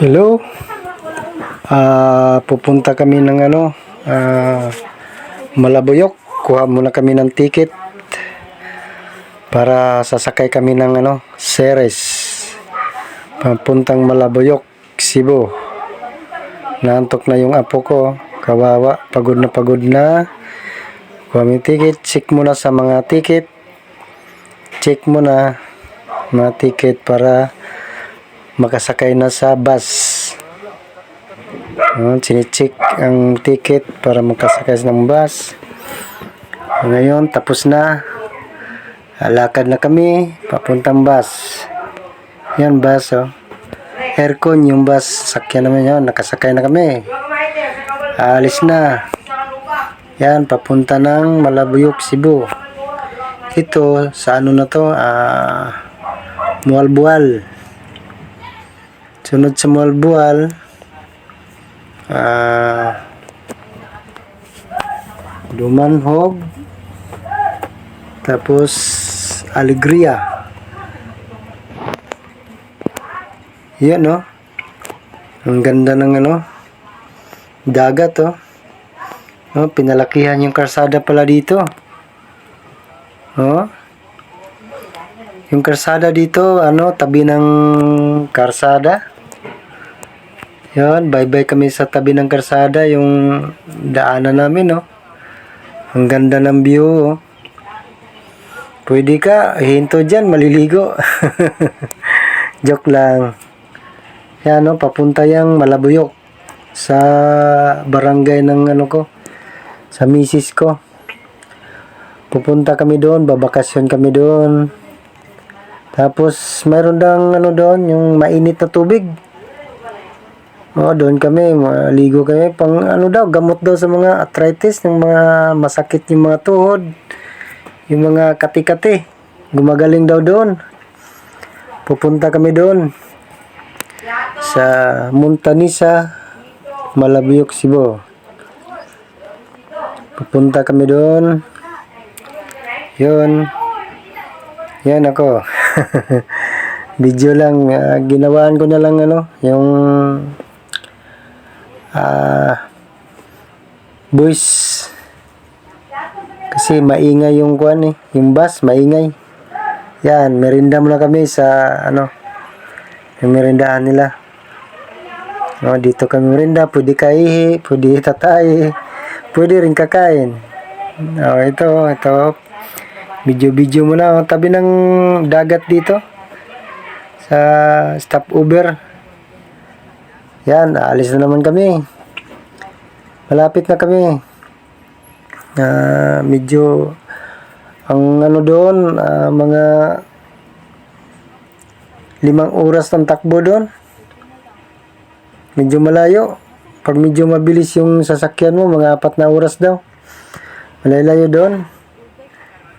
Hello. Pupunta kami ng Malabuyok. Kuha muna kami ng ticket para sasakay kami ng Ceres papuntang Malabuyok, Cebu. Naantok na yung apo ko, kawawa, pagod na pagod na. Kuha kami ticket, check muna sa mga ticket. Check muna mga ticket para makasakay na sa bus. Sinicheck ang ticket para makasakay ng bus. Ngayon tapos na, lakad na kami papuntang bus. Yan bus, aircon yung bus, sakyan naman yun, nakasakay na kami, alis na. Yan, papunta ng Malabuyok, Cebu. Ito sa na to, Mualbual. Sunod sa Mualbual, Dumanhog, tapos Alegria. Yan, ang ganda ng dagat, pinalakihan yung karsada pala dito. Yung karsada dito, tabi ng karsada. Yan, bye-bye kami sa tabi ng karsada, yung daanan namin, Ang ganda ng view, Pwede ka, hinto dyan, maliligo. Joke lang. Yan, papunta yung Malabuyok sa barangay ng sa misis ko. Pupunta kami doon, babakasyon kami doon. Tapos mayroon dang doon, yung mainit na tubig. Doon kami, maligo kami, pang gamot daw sa mga arthritis, ng mga masakit yung mga tuhod, yung mga kati-kati, gumagaling daw doon. Pupunta kami doon sa Montanisa, Malabuyok, Cebu. Pupunta kami doon. Yun. Yan ako. Video lang, ginawaan ko na lang yung voice, kasi maingay yung yung bus, maingay. Yan, merinda muna kami sa yung merindahan nila. Dito kami merinda, pwede kaihi, pwede tatay, pwede rin kakain. Ito video muna, tabi ng dagat dito sa stopover. Yan, aalis na naman kami. Malapit na kami. Medyo ang doon, mga 5 oras ng takbo doon. Medyo malayo. Pag medyo mabilis yung sasakyan mo, mga 4 na oras daw. Malayo doon.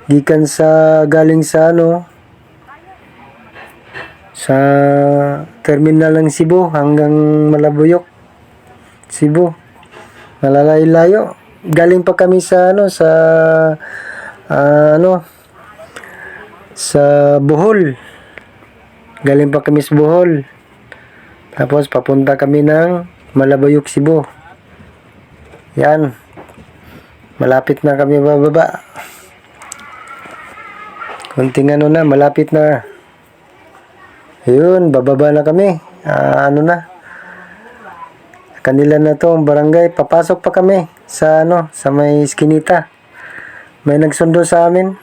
Gikan sa galing sa sa terminal ng Cebu hanggang Malabuyok, Cebu. Malalayo-layo. Galing pa kami sa sa Bohol. Galing pa kami sa Bohol. Tapos papunta kami ng Malabuyok, Cebu. Yan. Malapit na kami bababa. Kunting na, malapit na. Ayun, bababa na kami. Na. Kanila na to, ang barangay. Papasok pa kami sa sa may Eskinita. May nagsundo sa amin.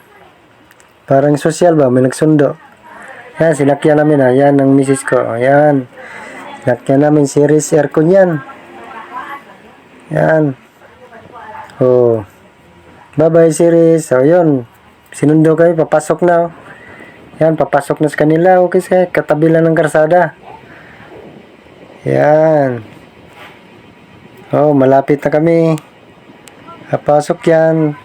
Parang social ba, may nagsundo. Yan, sinakyan namin Yan ang misis ko. Yan. Sinakyan namin, series aircon yan. Yan. Bye-bye series. Yun. Sinundo kami, papasok na. Yan, papasok na sa kanila. Okay, katabi lang ng karsada. Yan. Malapit na kami. Papasok yan.